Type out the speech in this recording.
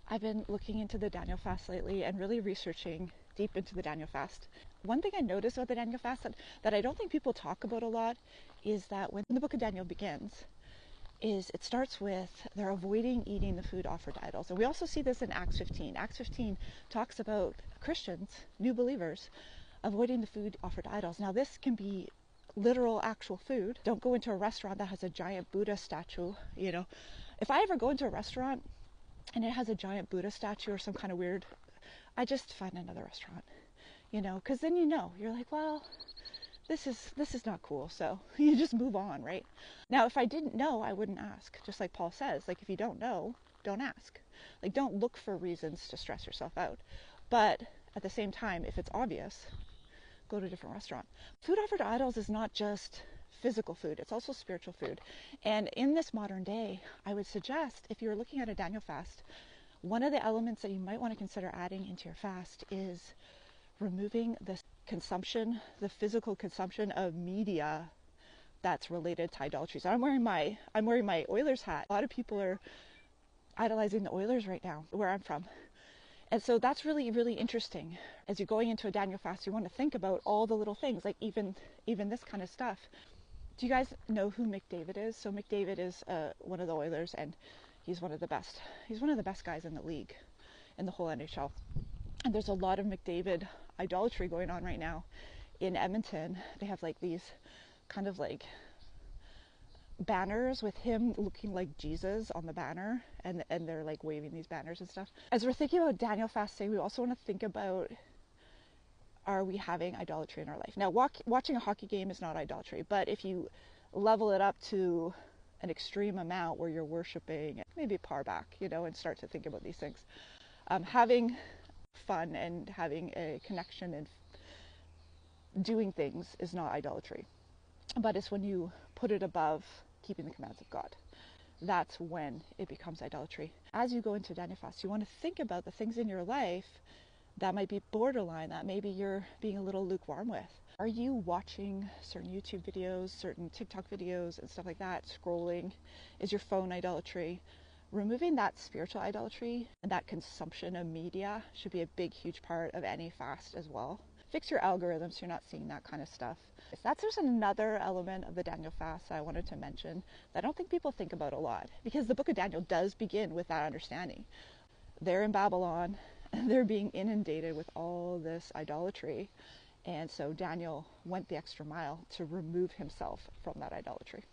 I've been looking into the Daniel fast lately and really researching deep into the Daniel fast. One thing I noticed about the Daniel fast that I don't think people talk about a lot is that when the book of Daniel begins, it starts with they're avoiding eating the food offered to idols. And we also see this in Acts 15. Acts 15 talks about Christians, new believers, avoiding the food offered to idols. Now this can be literal actual food. Don't go into a restaurant that has a giant Buddha statue. If I ever go into a restaurant and it has a giant Buddha statue or some kind of weird, I just find another restaurant, because then you're like, well, this is not cool, so you just move on, right? Now, if I didn't know, I wouldn't ask, just like Paul says, like, if you don't know, don't ask. Like, don't look for reasons to stress yourself out. But at the same time, if it's obvious, go to a different restaurant. Food offered to idols is not just physical food, it's also spiritual food. And in this modern day, I would suggest, if you're looking at a Daniel fast, one of the elements that you might want to consider adding into your fast is removing the physical consumption of media that's related to idolatry. So I'm wearing my Oilers hat. A lot of people are idolizing the Oilers right now, where I'm from. And so that's really, really interesting. As you're going into a Daniel fast, you want to think about all the little things, like even this kind of stuff. Do you guys know who McDavid is? So McDavid is one of the Oilers, and he's one of the best. He's one of the best guys in the league, in the whole NHL. And there's a lot of McDavid idolatry going on right now in Edmonton. They have like these kind of like banners with him looking like Jesus on the banner, and they're like waving these banners and stuff. As we're thinking about Daniel fasting, we also want to think about, are we having idolatry in our life? Now, watching a hockey game is not idolatry, but if you level it up to an extreme amount where you're worshiping, maybe par back, and start to think about these things. Having fun and having a connection and doing things is not idolatry, but it's when you put it above keeping the commands of God. That's when it becomes idolatry. As you go into Daniel fast, you want to think about the things in your life that might be borderline, that maybe you're being a little lukewarm with. Are you watching certain YouTube videos, certain TikTok videos and stuff like that, scrolling? Is your phone idolatry? Removing that spiritual idolatry and that consumption of media should be a big, huge part of any fast as well. Fix your algorithms so you're not seeing that kind of stuff. There's another element of the Daniel fast that I wanted to mention that I don't think people think about a lot, because the book of Daniel does begin with that understanding. They're in Babylon, and they're being inundated with all this idolatry. And so Daniel went the extra mile to remove himself from that idolatry.